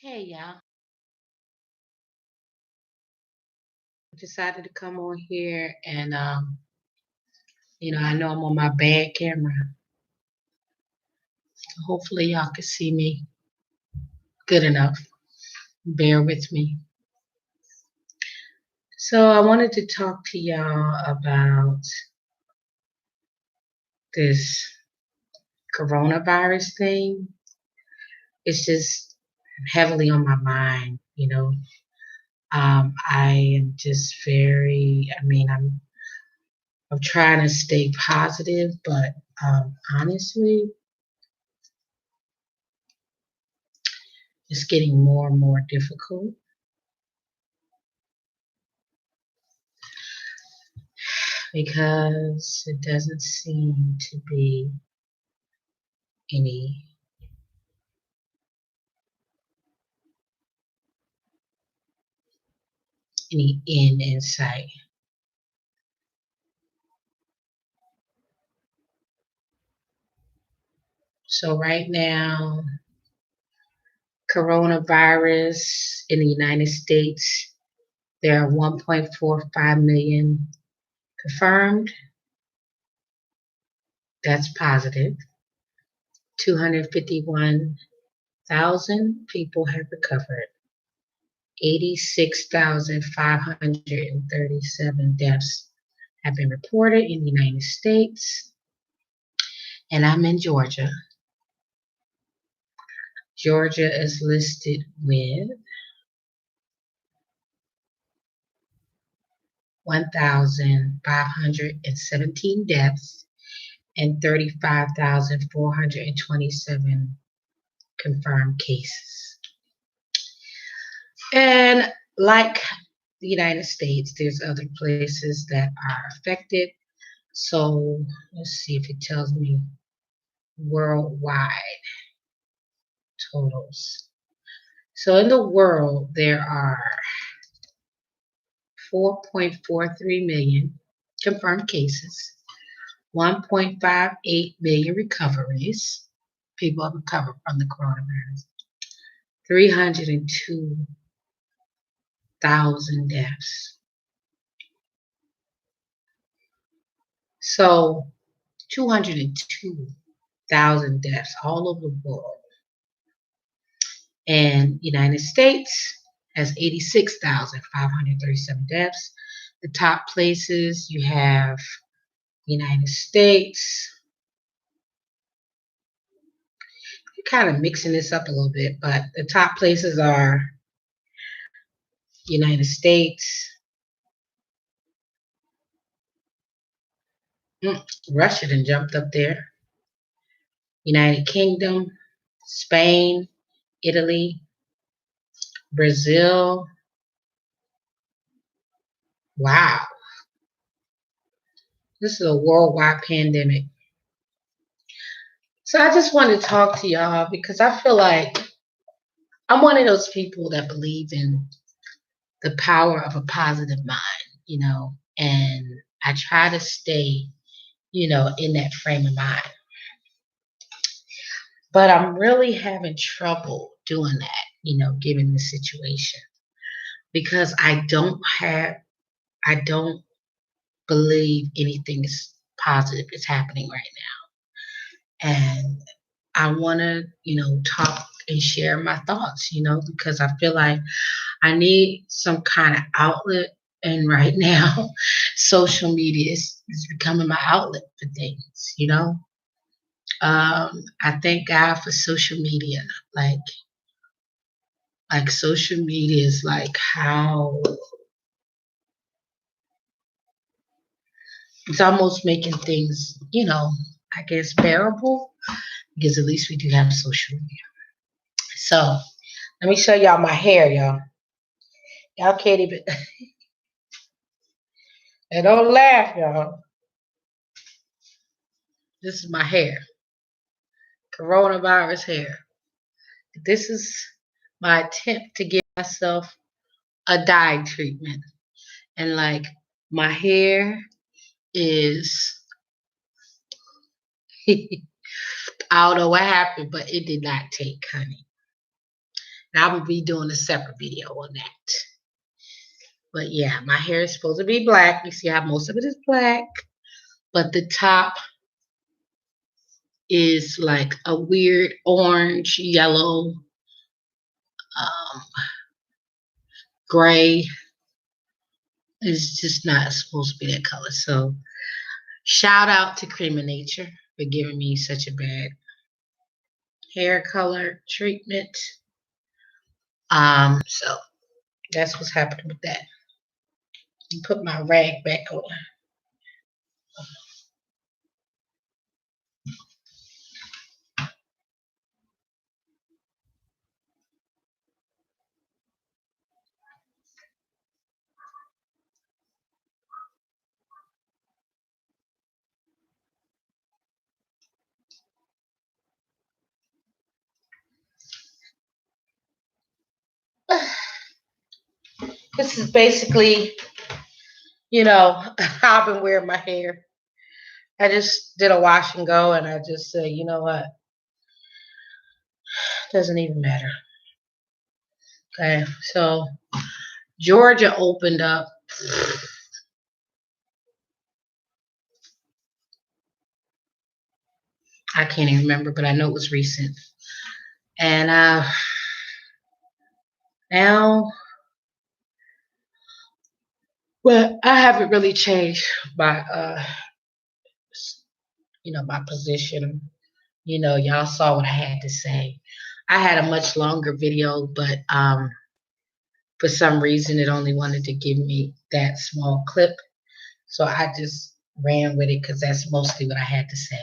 Hey y'all, decided to come on here and I know I'm on my bad camera. Hopefully y'all can see me good enough. Bear with me. So I wanted to talk to y'all about this coronavirus thing. It's just heavily on my mind. I am just I'm trying to stay positive, but honestly, it's getting more and more difficult because it doesn't seem to be any end in sight. So right now, coronavirus in the United States, there are 1.45 million confirmed. That's positive. 251,000 people have recovered. 86,537 deaths have been reported in the United States. And I'm in Georgia. Georgia is listed with 1,517 deaths and 35,427 confirmed cases. And like the United States, there's other places that are affected. So let's see if it tells me worldwide totals. So in the world, there are 4.43 million confirmed cases, 1.58 million recoveries. People have recovered from the coronavirus. 302,000 deaths. So 202,000 deaths all over the world. And United States has 86,537 deaths. The top places you have United States. Kind of mixing this up a little bit, but the top places are United States. Russia done jumped up there. United Kingdom, Spain, Italy, Brazil. Wow. This is a worldwide pandemic. So I just want to talk to y'all because I feel like I'm one of those people that believe in the power of a positive mind, and I try to stay, in that frame of mind. But I'm really having trouble doing that, given the situation. Because I don't believe anything is positive is happening right now. And I want to, talk and share my thoughts, because I feel like I need some kind of outlet. And right now, social media is becoming my outlet for things. I thank God for social media. Like social media is like how it's almost making things, I guess bearable because at least we do have social media. So let me show y'all my hair, y'all. Y'all can't even and don't laugh, y'all. This is my hair. Coronavirus hair. This is my attempt to give myself a dye treatment. And like my hair is I don't know what happened, but it did not take, honey. I will be doing a separate video on that. But yeah, my hair is supposed to be black. You see how most of it is black, but the top is like a weird orange, yellow, um, gray. It's just not supposed to be that color. So shout out to Cream of Nature for giving me such a bad hair color treatment. So that's what's happening with that. You put my rag back on. This is basically, how I've been wearing my hair. I just did a wash and go, and I just said, you know what? Doesn't even matter. Okay, so Georgia opened up. I can't even remember, but I know it was recent. And now, well, I haven't really changed my, my position. Y'all saw what I had to say. I had a much longer video, but for some reason, it only wanted to give me that small clip. So I just ran with it because that's mostly what I had to say.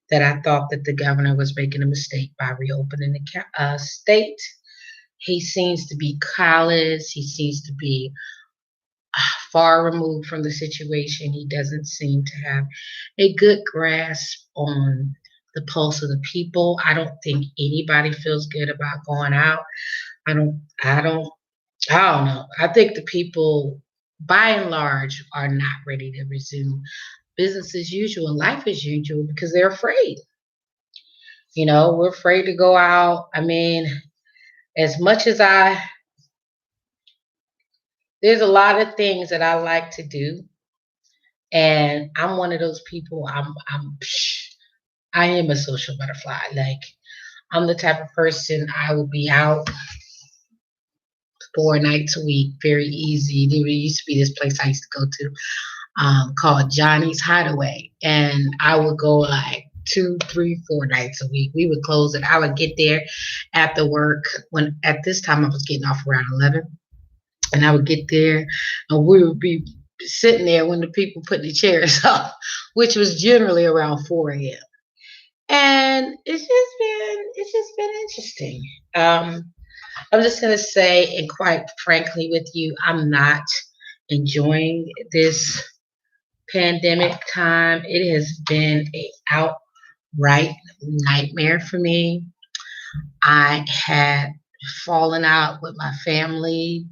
That I thought that the governor was making a mistake by reopening the state. He seems to be callous. He seems to be far removed from the situation. He doesn't seem to have a good grasp on the pulse of the people. I don't think anybody feels good about going out. I don't know. I think the people, by and large, are not ready to resume business as usual and life as usual because they're afraid. We're afraid to go out. I mean, as much as there's a lot of things that I like to do, and I'm one of those people. I am a social butterfly. Like, I'm the type of person I will be out 4 nights a week, very easy. There used to be this place I used to go to called Johnny's Hideaway, and I would go like 2, 3, 4 nights a week. We would close it. I would get there after work when at this time I was getting off around 11, and I would get there, and we would be sitting there when the people put the chairs up, which was generally around 4 a.m. And it's just been interesting. I'm just gonna say, and quite frankly with you, I'm not enjoying this pandemic time. It has been a outright nightmare for me. I had fallen out with my family,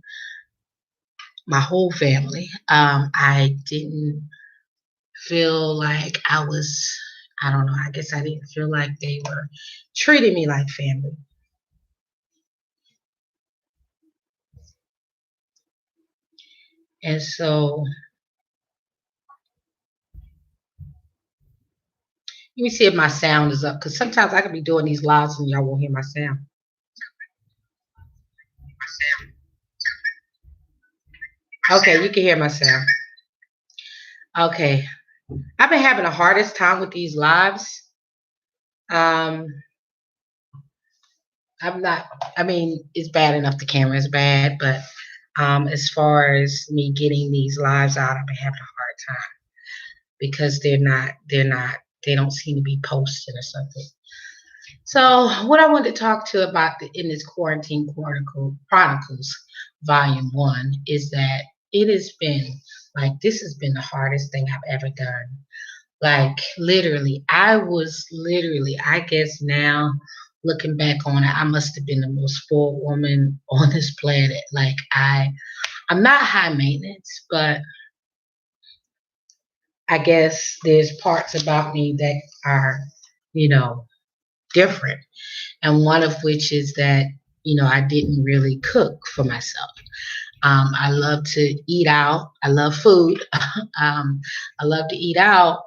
my whole family. I didn't feel like I don't know, I guess I didn't feel like they were treating me like family. And so, let me see if my sound is up, because sometimes I could be doing these lives and y'all won't hear my sound. Okay, you can hear my sound. Okay. I've been having the hardest time with these lives. Um, I mean, it's bad enough the camera is bad, but as far as me getting these lives out, I've been having a hard time because they don't seem to be posted or something. So what I wanted to talk to about in this quarantine chronicles volume 1 is that it has been like, this has been the hardest thing I've ever done. Like, literally, I guess now looking back on it, I must have been the most spoiled woman on this planet. Like, I'm not high maintenance, but I guess there's parts about me that are, you know, different. And one of which is that, I didn't really cook for myself. I love to eat out. I love food. I love to eat out.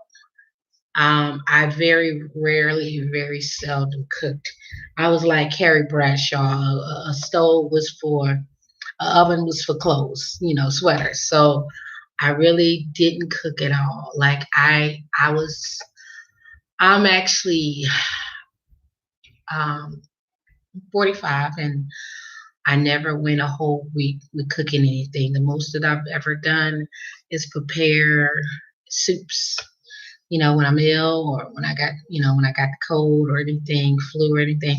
I very rarely, very seldom cooked. I was like Carrie Bradshaw. A stove was for, a oven was for clothes, sweaters. So I really didn't cook at all. Like I'm actually um, 45, and I never went a whole week with cooking anything. The most that I've ever done is prepare soups. When I'm ill, or when I got the cold or anything, flu or anything,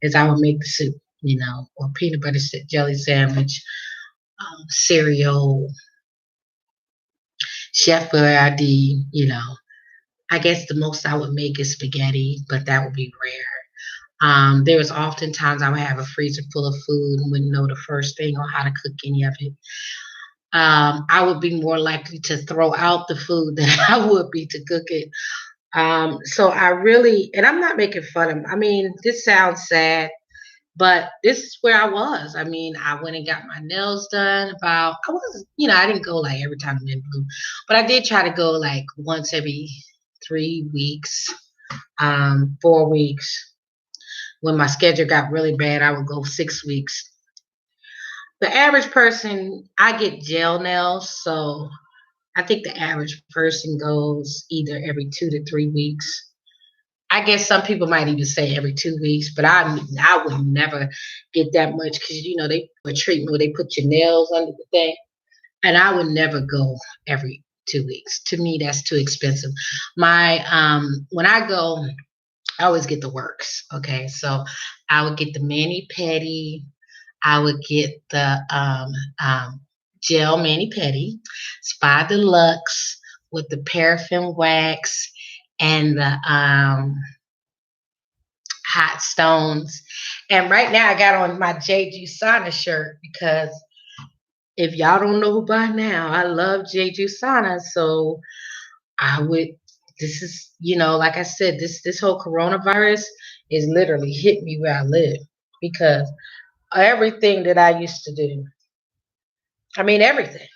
is I would make the soup, or peanut butter jelly sandwich, cereal, Chef Boyardee. I guess the most I would make is spaghetti, but that would be rare. There was oftentimes I would have a freezer full of food and wouldn't know the first thing on how to cook any of it. I would be more likely to throw out the food than I would be to cook it. So I really, and I'm not making fun of, I mean, this sounds sad, but this is where I was. I mean, I went and got my nails done I didn't go like every time the wind blew, but I did try to go like once every 3 weeks, 4 weeks. When my schedule got really bad, I would go 6 weeks. The average person, I get gel nails, so I think the average person goes either every 2 to 3 weeks. I guess some people might even say every 2 weeks, but I would never get that much because they do a treatment where they put your nails under the thing, and I would never go every 2 weeks. To me, that's too expensive. My When I go, I always get the works. Okay, so I would get the mani pedi. I would get the gel mani pedi, Spa Deluxe with the paraffin wax and the hot stones. And right now I got on my JG Sauna shirt because if y'all don't know by now, I love JG Sauna. So I would this is, like I said, this whole coronavirus is literally hit me where I live because everything that I used to do, I mean everything,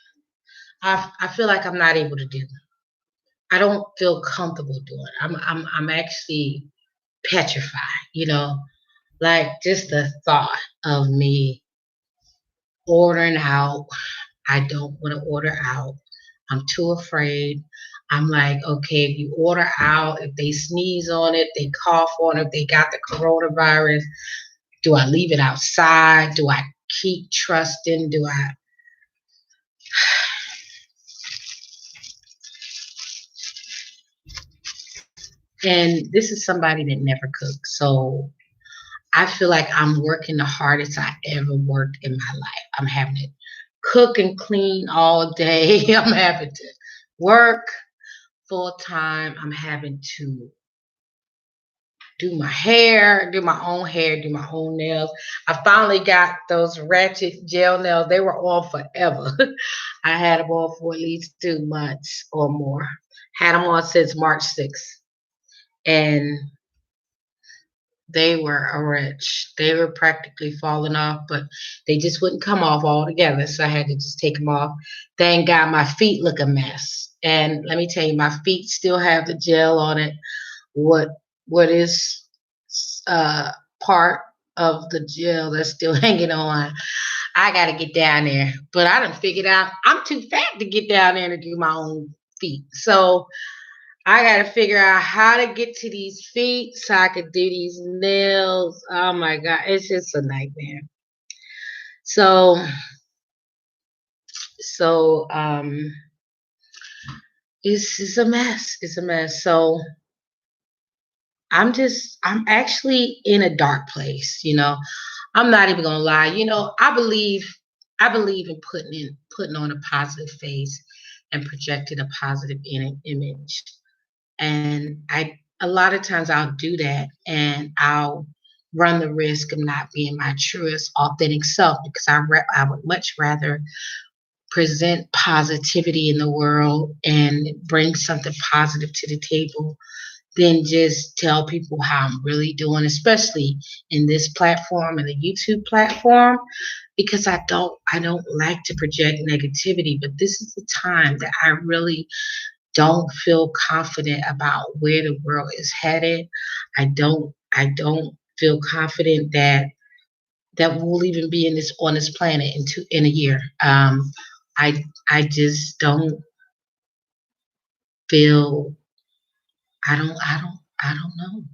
I feel like I'm not able to do. I don't feel comfortable doing. I'm actually petrified, like just the thought of me ordering out. I don't want to order out. I'm too afraid. I'm like, okay, if you order out, if they sneeze on it, they cough on it, they got the coronavirus, do I leave it outside? Do I keep trusting? Do I? And this is somebody that never cooked. So I feel like I'm working the hardest I ever worked in my life. I'm having to cook and clean all day. I'm having to work full time. I'm having to do my own hair, do my own nails. I finally got those ratchet gel nails. They were on forever. I had them on for at least 2 months or more. Had them on since March 6th. And they were a wrench. They were practically falling off, but they just wouldn't come off altogether. So I had to just take them off. Thank God my feet look a mess. And let me tell you, my feet still have the gel on it. What what is uh part of the gel that's still hanging on? I gotta get down there. But I done figured out I'm too fat to get down there and do my own feet. So I gotta figure out how to get to these feet so I could do these nails. Oh my God, it's just a nightmare. So, so it's a mess. It's a mess. So I'm actually in a dark place. I'm not even gonna lie. I believe in putting on a positive face and projecting a positive image. And I a lot of times I'll do that and I'll run the risk of not being my truest authentic self because I would much rather present positivity in the world and bring something positive to the table than just tell people how I'm really doing, especially in this platform and the YouTube platform, because I don't like to project negativity, but this is the time that I really don't feel confident about where the world is headed. I don't feel confident that we'll even be in this on this planet in a year. I just don't feel I don't know.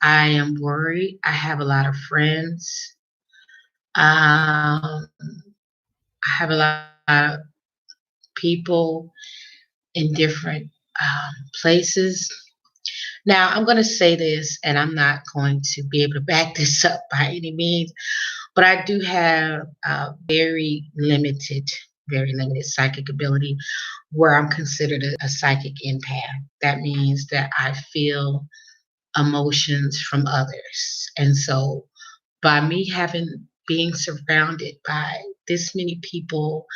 I am worried. I have a lot of friends. I have a lot of people in different places. Now, I'm going to say this, and I'm not going to be able to back this up by any means, but I do have very limited psychic ability where I'm considered a psychic empath. That means that I feel emotions from others. And so by me being surrounded by this many people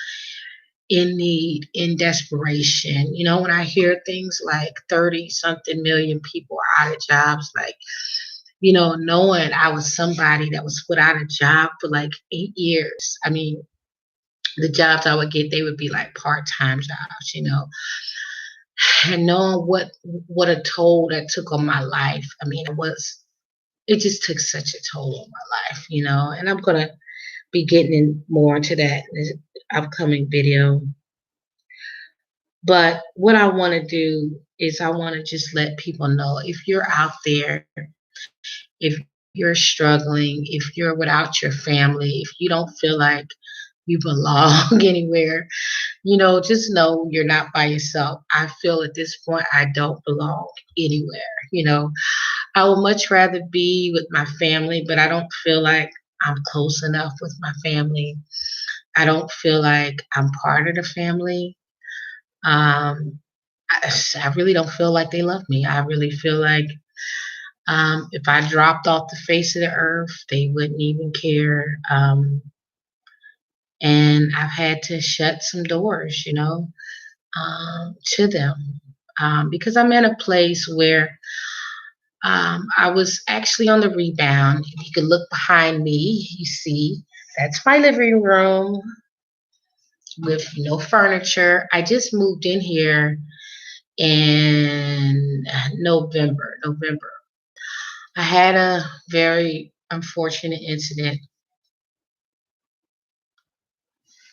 in need, in desperation, when I hear things like 30 something million people are out of jobs, like, knowing I was somebody that was without a job for like 8 years. I mean, the jobs I would get, they would be like part-time jobs. And knowing what a toll that took on my life. I mean, it just took such a toll on my life. And I'm gonna be getting in more into that in this upcoming video. But what I want to do is I want to just let people know, if you're out there, if you're struggling, if you're without your family, if you don't feel like you belong anywhere, just know you're not by yourself. I feel at this point I don't belong anywhere. I would much rather be with my family, but I don't feel like I'm close enough with my family. I don't feel like I'm part of the family. Um, I really don't feel like they love me. I really feel like if I dropped off the face of the earth, they wouldn't even care. And I've had to shut some doors, to them, because I'm in a place where I was actually on the rebound. If you could look behind me, you see that's my living room with no furniture. I just moved in here in November. I had a very unfortunate incident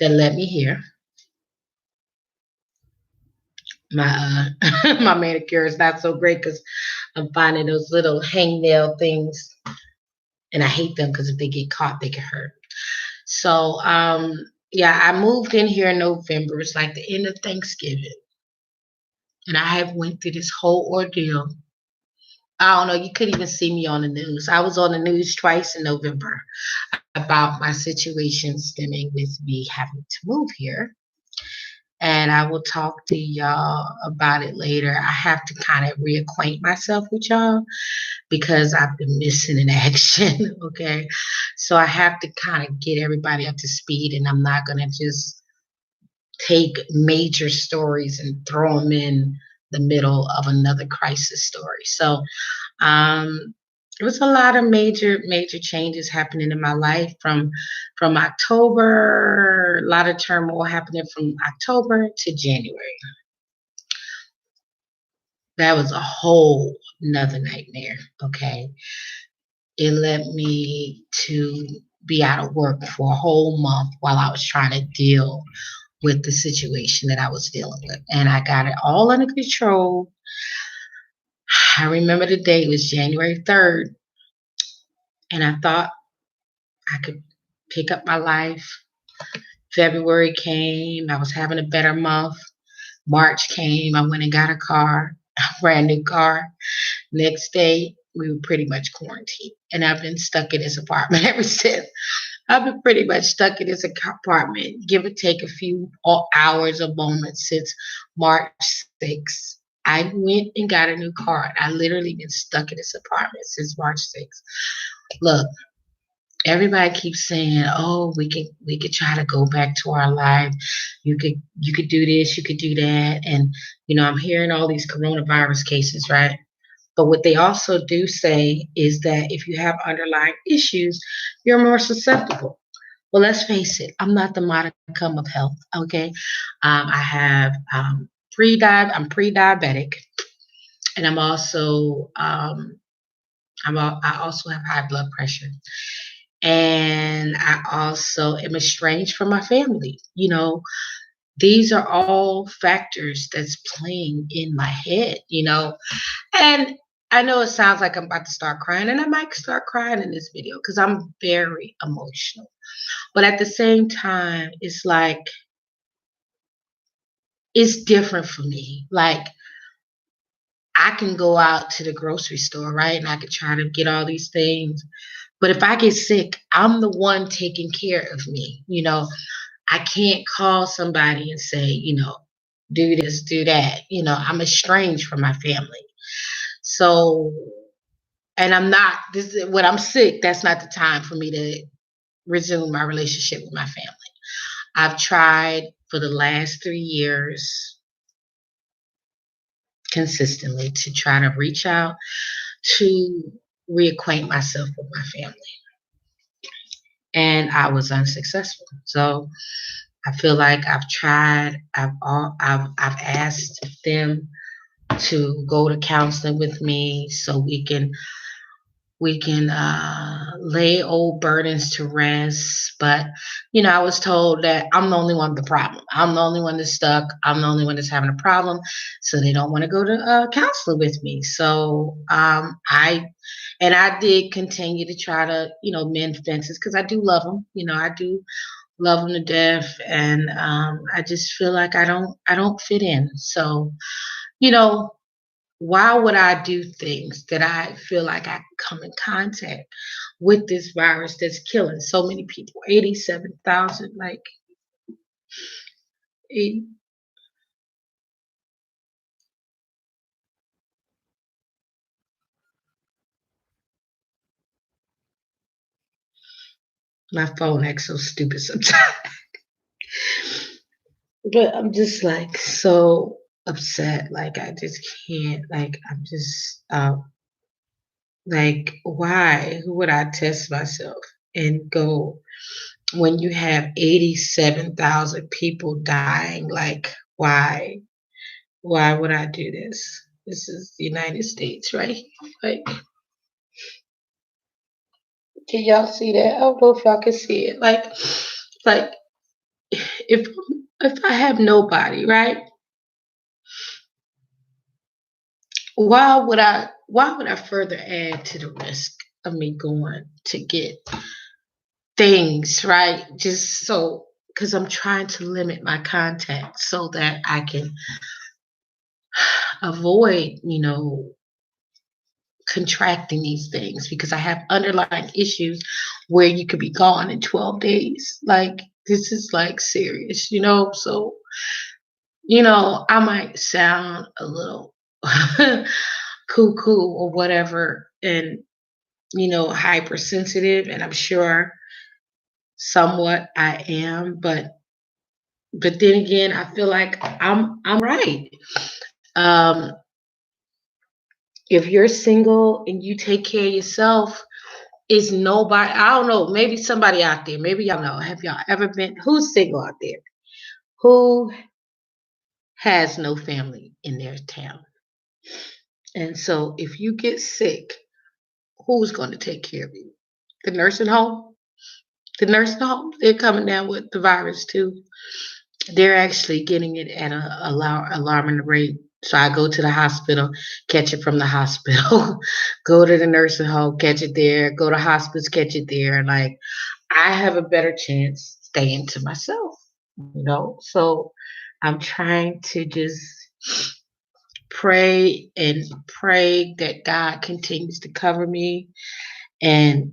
that led me here. My my manicure is not so great because I'm finding those little hangnail things, and I hate them because if they get caught, they can hurt. So yeah, I moved in here in November. It's like the end of Thanksgiving, and I have went through this whole ordeal. I don't know. You couldn't even see me on the news. I was on the news twice in November about my situation stemming with me having to move here. And I will talk to y'all about it later. I have to kind of reacquaint myself with y'all because I've been missing in action. Okay. So I have to kind of get everybody up to speed, and I'm not going to just take major stories and throw them in the middle of another crisis story. So it was a lot of major changes happening in my life from October. A lot of turmoil happening from October to January. That was a whole nother nightmare. Okay, it led me to be out of work for a whole month while I was trying to deal with the situation that I was dealing with, and I got it all under control. I remember the day, it was January 3rd, and I thought I could pick up my life. February came, I was having a better month. March came, I went and got a car, a brand new car. Next day, we were pretty much quarantined. And I've been stuck in this apartment ever since. I've been pretty much stuck in this apartment, give or take a few hours or moments since March 6th. I went and got a new car. I literally been stuck in this apartment since March 6th. Look, everybody keeps saying, "Oh, we could try to go back to our life. You could do this, you could do that." And I'm hearing all these coronavirus cases, right? But what they also do say is that if you have underlying issues, you're more susceptible. Well, let's face it, I'm not the modicum of health. Okay, I have I'm pre-diabetic, and I also have high blood pressure, and I also am estranged from my family. These are all factors that's playing in my head. And I know it sounds like I'm about to start crying, and I might start crying in this video because I'm very emotional. But at the same time, it's like it's different for me. Like I can go out to the grocery store, right? And I can try to get all these things. But if I get sick, I'm the one taking care of me. I can't call somebody and say, do this, do that. I'm estranged from my family. So, and I'm not, when I'm sick, that's not the time for me to resume my relationship with my family. I've tried for the last 3 years consistently to try to reach out to reacquaint myself with my family, and I was unsuccessful. So I feel like I've tried. I've asked them to go to counseling with me so we can lay old burdens to rest. But I was told that I'm the only one with the problem. I'm the only one that's stuck. I'm the only one that's having a problem. So they don't want to go to counseling with me. So I did continue to try to mend fences because I do love them. I do love them to death, and I just feel like I don't fit in. So you know why would I do things that I feel like I come in contact with this virus that's killing so many people? 87,000, like, eh, my phone acts so stupid sometimes. But I'm just like so upset. Like, I just can't. Like, I'm just, like, why? Who would I test myself and go when you have 87,000 people dying? Like, why? Why would I do this? This is the United States, right? Like, can y'all see that? I don't know if y'all can see it. Like if if I have nobody, right? Why would I further add to the risk of me going to get things, right? Just so because I'm trying to limit my contact so that I can avoid, contracting these things because I have underlying issues where you could be gone in 12 days. Like, this is like serious. So, I might sound a little cuckoo or whatever and, hypersensitive, and I'm sure somewhat I am, but then again, I feel like I'm right. Um, if you're single and you take care of yourself, is nobody, I don't know, maybe somebody out there, maybe y'all know. Have y'all ever been, who's single out there? Who has no family in their town? And so if you get sick, who's going to take care of you? The nursing home? The nursing home, they're coming down with the virus too. They're actually getting it at a alarming rate. So I go to the hospital, catch it from the hospital, go to the nursing home, catch it there, go to hospice, catch it there. Like, I have a better chance staying to myself. So I'm trying to just pray and pray that God continues to cover me and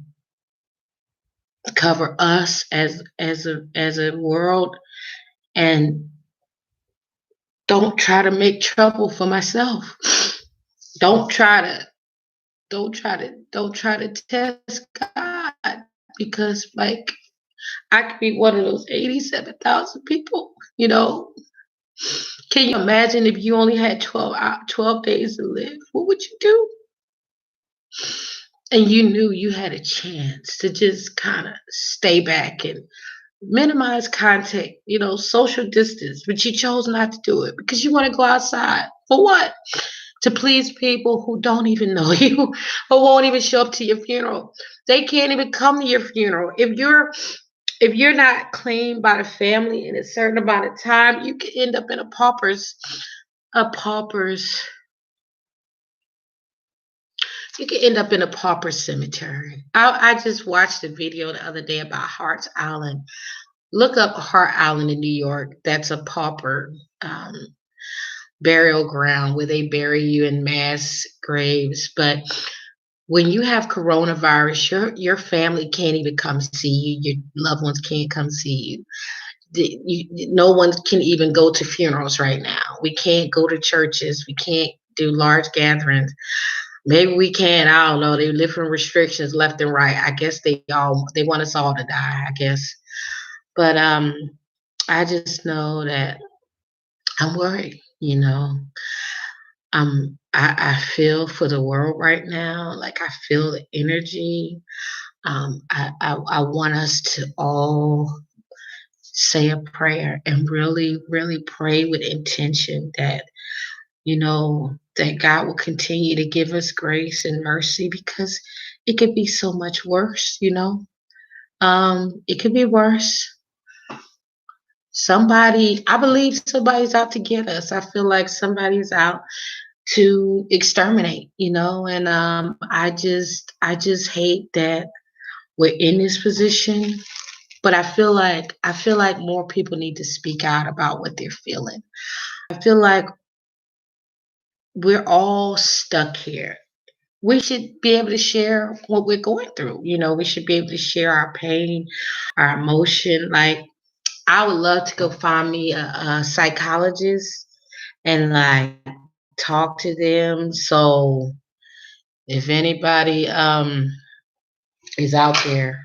cover us as a world, and don't try to make trouble for myself. Don't try to don't try to test God, because like I could be one of those 87,000 people. Can you imagine if you only had 12 days to live? What would you do? and you knew you had a chance to just kind of stay back and minimize contact, social distance, but you chose not to do it because you want to go outside. For what? To please people who don't even know you, who won't even show up to your funeral. They can't even come to your funeral. If you're not claimed by the family in a certain amount of time, you can end up in a pauper's you can end up in a pauper cemetery. I just watched a video the other day about Hart's Island. Look up Hart Island in New York. That's a pauper um, burial ground where they bury you in mass graves. But when you have coronavirus, your family can't even come see you. Your loved ones can't come see you. No one can even go to funerals right now. We can't go to churches. We can't do large gatherings. Maybe we can. I don't know. They're lifting restrictions left and right. I guess they want us all to die. I guess, but I just know that I'm worried. I feel for the world right now. Like I feel the energy. I want us to all say a prayer and really, really pray with intention that God will continue to give us grace and mercy because it could be so much worse. It could be worse. I believe somebody's out to get us. I feel like somebody's out to exterminate, and I just hate that we're in this position, but I feel like more people need to speak out about what they're feeling. I feel like we're all stuck here. We should be able to share what we're going through. We should be able to share our pain, our emotion. Like I would love to go find me a psychologist and like talk to them. So if anybody is out there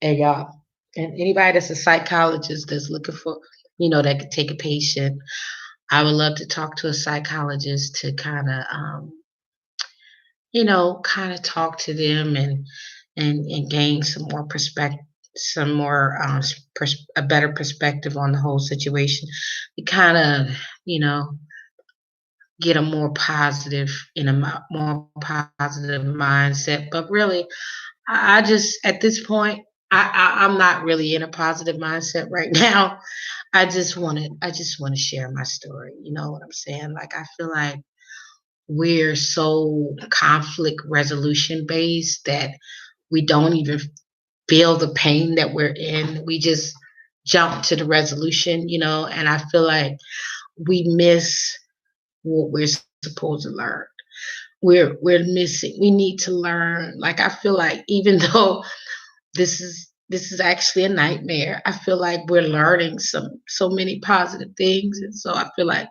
and y'all and anybody that's a psychologist that's looking for, that could take a patient, I would love to talk to a psychologist to kind of talk to them and gain some more perspective, some more a better perspective on the whole situation. To kind of you know get a more positive in a more positive mindset. But really, I just at this point, I'm not really in a positive mindset right now. I just want to share my story. You know what I'm saying? Like I feel like we're so conflict resolution based that we don't even feel the pain that we're in. We just jump to the resolution, and I feel like we miss what we're supposed to learn. We're missing. We need to learn. Like I feel like even though this is actually a nightmare, I feel like we're learning so many positive things, and so I feel like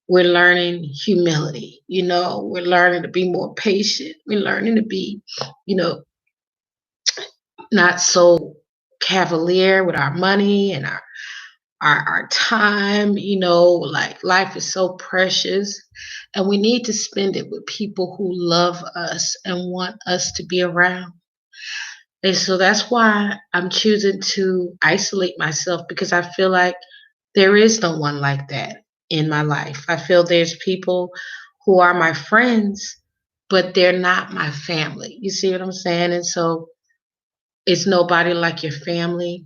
we're learning humility. We're learning to be more patient. We're learning to be, you know, not so cavalier with our money and our time. Like life is so precious, and we need to spend it with people who love us and want us to be around. And so that's why I'm choosing to isolate myself because I feel like there is no one like that in my life. I feel there's people who are my friends, but they're not my family. You see what I'm saying? And so it's nobody like your family.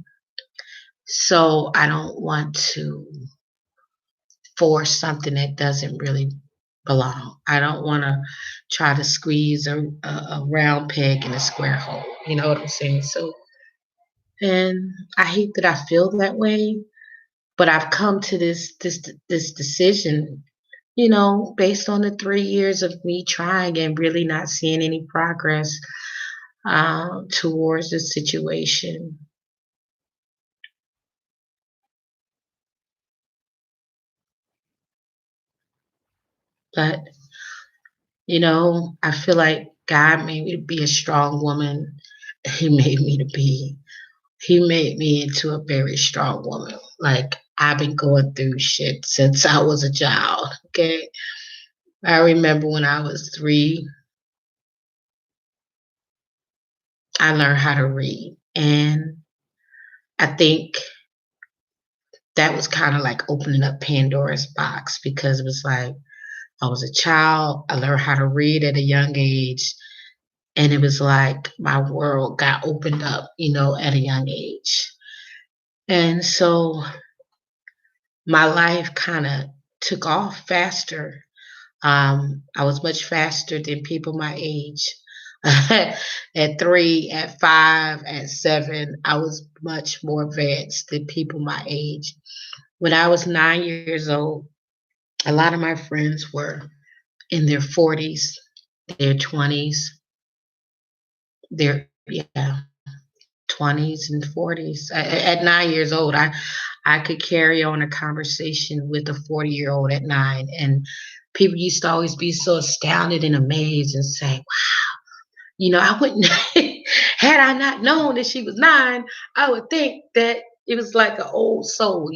So I don't want to force something that doesn't really belong. I don't want to try to squeeze a round peg in a square hole. You know what I'm saying? So, and I hate that I feel that way, but I've come to this decision, based on the 3 years of me trying and really not seeing any progress towards the situation. But I feel like God made me to be a strong woman. He made me to be. He made me into a very strong woman. Like I've been going through shit since I was a child. Okay. I remember when I was 3. I learned how to read. And I think that was kind of like opening up Pandora's box because it was like I was a child. I learned how to read at a young age. And it was like my world got opened up, at a young age. And so my life kind of took off faster. I was much faster than people my age. At 3, at 5, at 7, I was much more advanced than people my age. When I was 9 years old, a lot of my friends were in their 40s, their 20s, yeah, 20s and 40s. At 9 years old, I could carry on a conversation with a 40-year-old at 9, and people used to always be so astounded and amazed and say, I wouldn't had I not known that she was 9, I would think that it was like an old soul.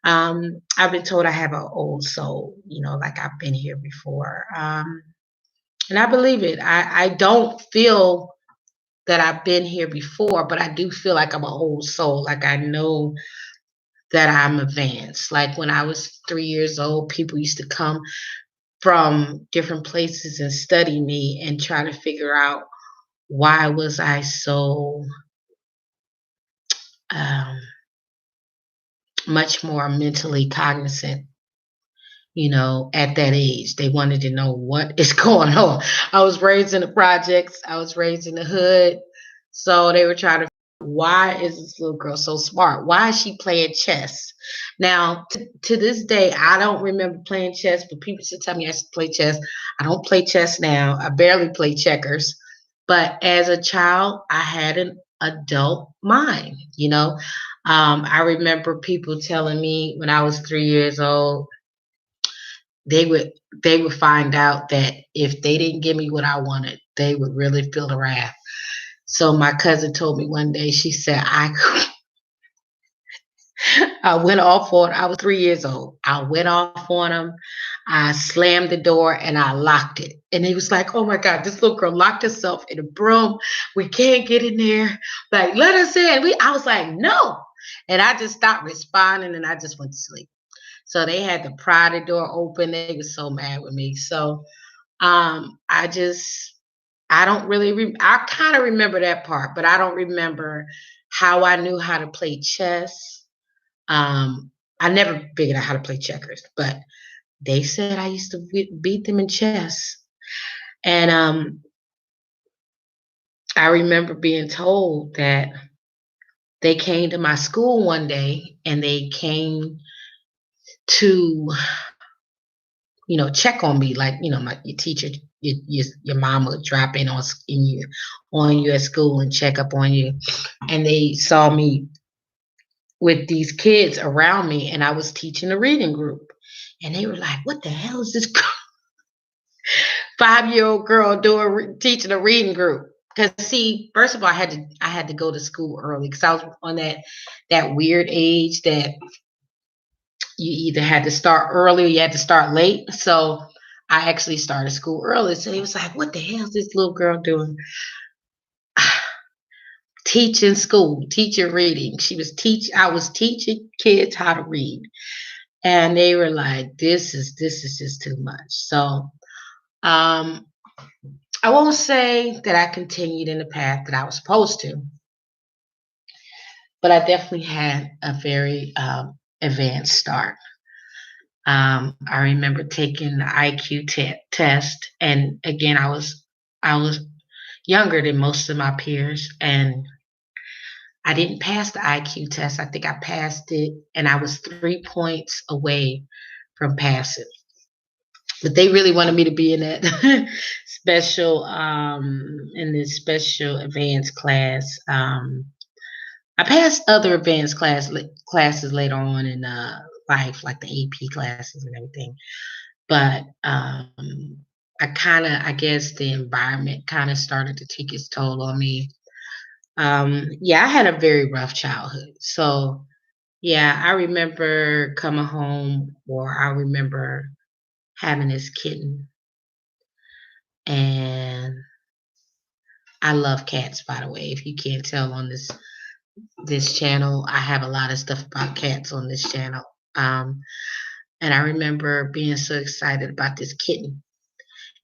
I've been told I have an old soul, like I've been here before. And I believe it. I don't feel that I've been here before, but I do feel like I'm an old soul. Like I know that I'm advanced. Like when I was 3 years old, people used to come from different places and study me and try to figure out why was I so um, much more mentally cognizant, at that age. They wanted to know what is going on. I was raised in the projects, I was raised in the hood. So they were trying to, why is this little girl so smart? Why is she playing chess? Now, to this day, I don't remember playing chess, but people should tell me I should play chess. I don't play chess now. I barely play checkers. But as a child, I had an adult mind. I remember people telling me when I was 3 years old, they would they would find out that if they didn't give me what I wanted, they would really feel the wrath. So my cousin told me one day, she said, I went off on, I was 3 years old. I went off on him. I slammed the door and I locked it. And he was like, oh my God, this little girl locked herself in a room. We can't get in there. Like, let us in. I was like, no. And I just stopped responding and I just went to sleep. So they had to pry the door open. They were so mad with me. So I just I don't really I kind of remember that part, but I don't remember how I knew how to play chess. I never figured out how to play checkers, but they said I used to beat them in chess. And I remember being told that they came to my school one day and they came to, check on me, like, my your teacher, your mom would drop in on you at school and check up on you. And they saw me with these kids around me, and I was teaching a reading group. And they were like, "What the hell is this 5-year-old girl doing teaching a reading group?" Because see, first of all, I had to go to school early because I was on that weird age that you either had to start early or you had to start late. So I actually started school early. So he was like, what the hell is this little girl doing? Teaching school, teaching reading. I was teaching kids how to read. And they were like, this is just too much. So um I won't say that I continued in the path that I was supposed to, but I definitely had a very advanced start. I remember taking the IQ test, and again, I was younger than most of my peers, and I didn't pass the IQ test. I think I passed it, and I was 3 points away from passing. But they really wanted me to be in that in this special advanced class. I passed other advanced classes later on in life, like the AP classes and everything. But I guess the environment kind of started to take its toll on me. Yeah, I had a very rough childhood. So yeah, I remember coming home, or I remember having this kitten, and I love cats, by the way. If you can't tell on this channel, I have a lot of stuff about cats on this channel. Um, and I remember being so excited about this kitten.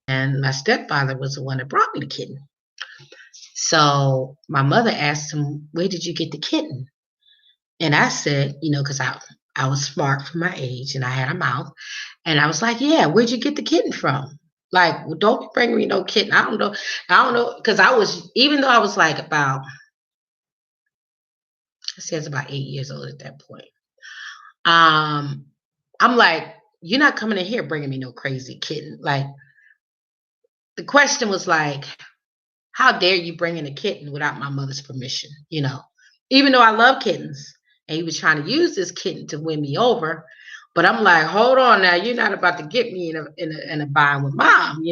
And my stepfather was the one that brought me the kitten. So my mother asked him, "Where did you get the kitten?" And I said, because I was smart for my age and I had a mouth. And I was like, "Yeah, where'd you get the kitten from?" Like, well, don't bring me no kitten. I don't know. I don't know. Because even though I was like I say it's about 8 years old at that point. Um, I'm like, "You're not coming in here bringing me no crazy kitten." Like, the question was like, how dare you bring in a kitten without my mother's permission? Even though I love kittens, and he was trying to use this kitten to win me over. But I'm like, hold on now, you're not about to get me in a bind with mom.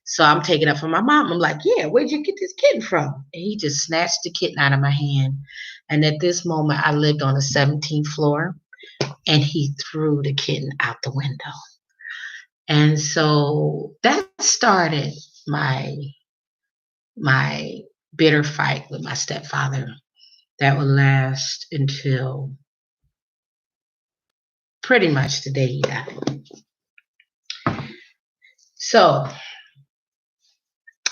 So I'm taking up for my mom. I'm like, yeah, where'd you get this kitten from? And he just snatched the kitten out of my hand. And at this moment, I lived on the 17th floor, and he threw the kitten out the window. And so that started my bitter fight with my stepfather that would last until pretty much the day he died. So,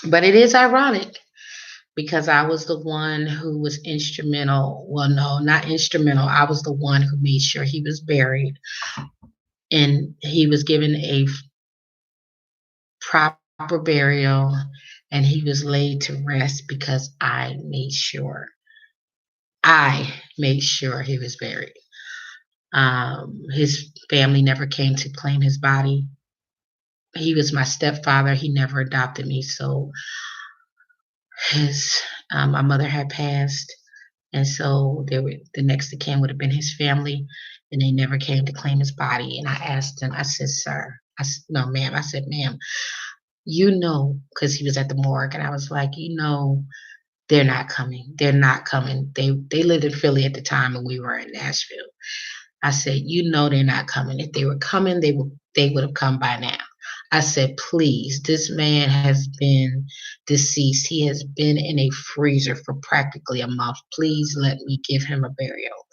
but it is ironic because I was the one who was instrumental. Well, no, not instrumental. I was the one who made sure he was buried and he was given a proper burial and he was laid to rest because I made sure he was buried. His family never came to claim his body. He was my stepfather. He never adopted me. So his my mother had passed, and so the next of kin would have been his family, and they never came to claim his body. And I asked him. I said, "Sir," "No, ma'am." I said, "Ma'am, because he was at the morgue, and I was like, they're not coming. They're not coming. They lived in Philly at the time, and we were in Nashville." I said, they're not coming. If they were coming, they would have come by now. I said, please, this man has been deceased. He has been in a freezer for practically a month. Please let me give him a burial.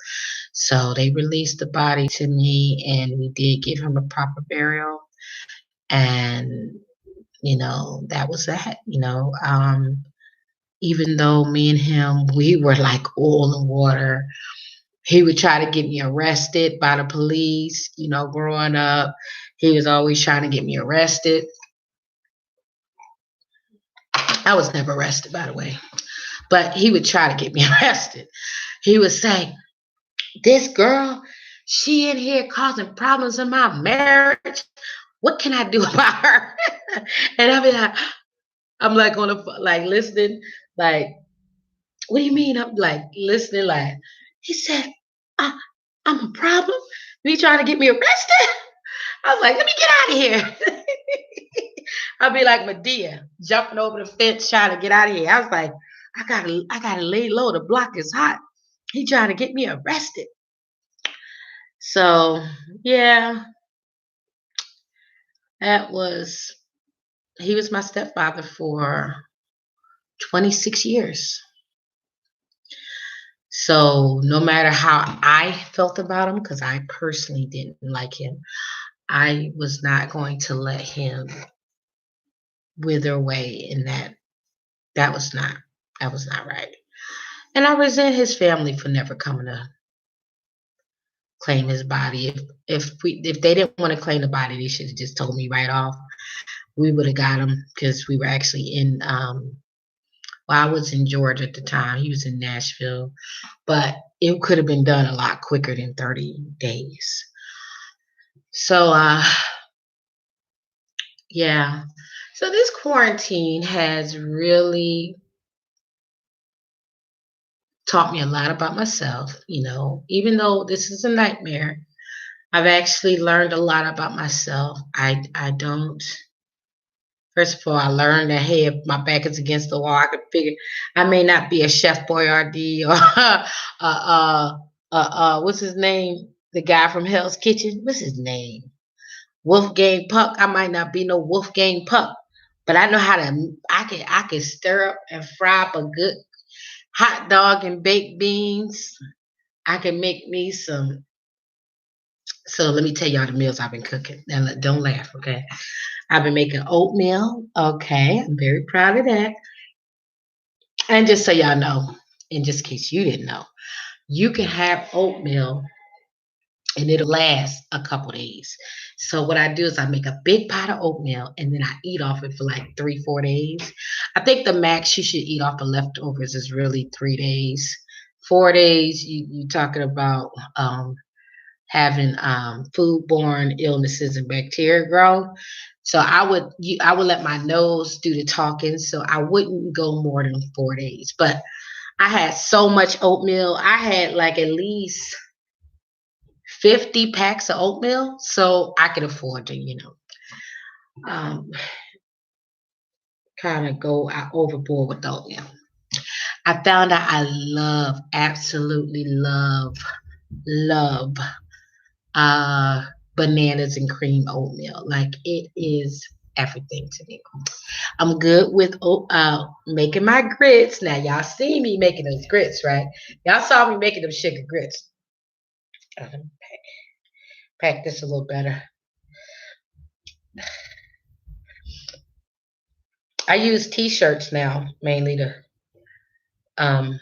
So they released the body to me and we did give him a proper burial. And, that was that, even though me and him, we were like oil and water. He would try to get me arrested by the police, growing up. He was always trying to get me arrested. I was never arrested, by the way, but he would try to get me arrested. He would say, "This girl, she in here causing problems in my marriage. What can I do about her?" And I'm like on the like listening, like, "What do you mean?" I'm like listening, like he said, "I'm a problem. You trying to get me arrested?" I was like, "Let me get out of here." I'd be like Medea jumping over the fence trying to get out of here. I was like, I gotta lay low. The block is hot. He trying to get me arrested. So yeah, that was he was my stepfather for 26 years. So no matter how I felt about him, because I personally didn't like him, I was not going to let him wither away in that was not right. And I resent his family for never coming to claim his body. If they didn't want to claim the body, they should have just told me right off. We would have got him because we were actually in I was in Georgia at the time. He was in Nashville. But it could have been done a lot quicker than 30 days. So yeah. So this quarantine has really taught me a lot about myself, even though this is a nightmare. I've actually learned a lot about myself. I don't First of all, I learned that hey, if my back is against the wall, I could figure I may not be a Chef Boyardee or what's his name? The guy from Hell's Kitchen. What's his name? Wolfgang Puck. I might not be no Wolfgang Puck, But I know how to. I can stir up and fry up a good hot dog and baked beans. I can make me some. So let me tell y'all the meals I've been cooking. Now don't laugh, okay? I've been making oatmeal. Okay, I'm very proud of that. And just so y'all know, in just case you didn't know, you can have oatmeal and it'll last a couple days. So what I do is I make a big pot of oatmeal and then I eat off it for like 3, 4 days. I think the max you should eat off the leftovers is really 3 days. 4 days, you talking about having foodborne illnesses and bacteria grow. So I would let my nose do the talking. So I wouldn't go more than 4 days. But I had so much oatmeal. I had like at least 50 packs of oatmeal, so I could afford to, um, kind of go out overboard with the oatmeal. I found out I love, absolutely love uh, bananas and cream oatmeal. Like it is everything to me. I'm good with making my grits. Now y'all see me making those grits, right? Y'all saw me making them sugar grits. Pack this a little better. I use t-shirts now mainly to um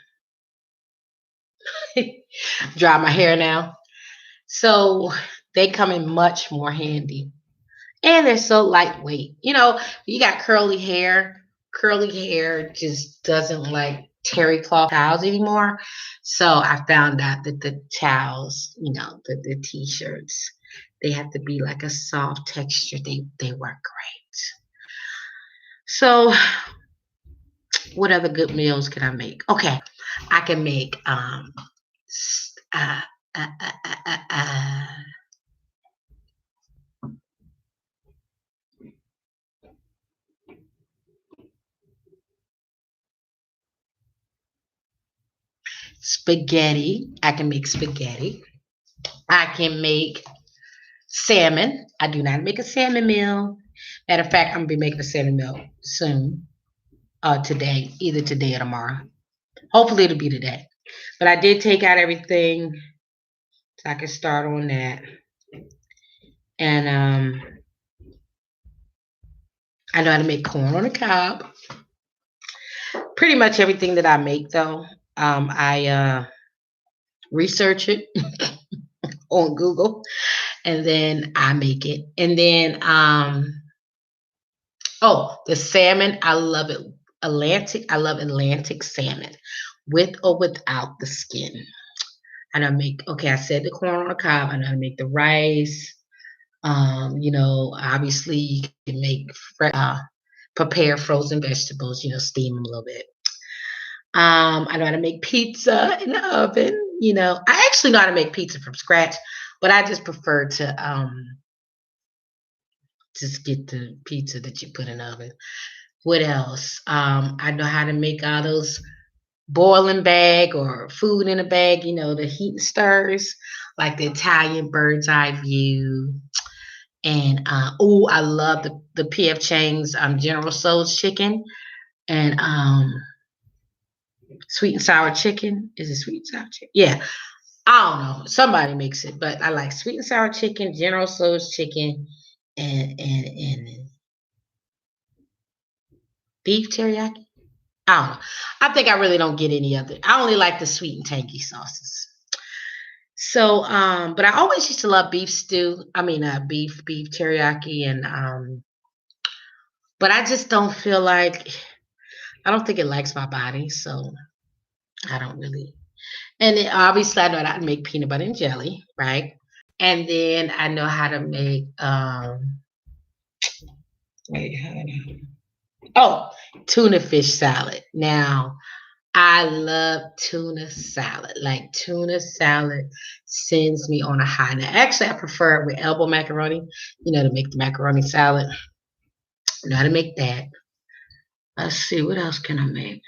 dry my hair now. So they come in much more handy. And they're so lightweight. You got curly hair. Curly hair just doesn't like terry cloth towels anymore. So I found out that the towels, the t-shirts, they have to be like a soft texture. They work great. So what other good meals can I make? Okay, I can make s- uh, uh, uh, uh, uh, uh, spaghetti. I can make spaghetti. I can make salmon. I do not make a salmon meal. Matter of fact, I'm gonna be making a salmon meal soon. Today, either today or tomorrow. Hopefully, it'll be today. But I did take out everything, so I can start on that. And I know how to make corn on the cob. Pretty much everything that I make, though, I research it on Google, and then I make it. And then, oh, the salmon, I love it. I love Atlantic salmon, with or without the skin. And I make, okay, I said the corn on the cob, and I make the rice. Obviously you can make prepare frozen vegetables, steam them a little bit. I know how to make pizza in the oven. I actually know how to make pizza from scratch, but I just prefer to just get the pizza that you put in the oven. What else? I know how to make all those boiling bag or food in a bag, the heat and stirs, like the Italian bird's eye view. And oh, I love the PF Chang's General Tso's chicken and sweet and sour chicken. Is it sweet and sour chicken? Yeah. I don't know. Somebody makes it, but I like sweet and sour chicken, General Tso's chicken, and beef teriyaki. I don't know. I think I really don't get any other. I only like the sweet and tangy sauces. So, but I always used to love beef stew. I mean, beef teriyaki, and but I just don't feel like I don't think it likes my body, so I don't really. And then obviously, I know how to make peanut butter and jelly, right? And then I know how to make wait, oh, tuna fish salad. Now, I love tuna salad. Like tuna salad sends me on a high. Now, actually, I prefer it with elbow macaroni. To make the macaroni salad. I know how to make that. Let's see, what else can I make?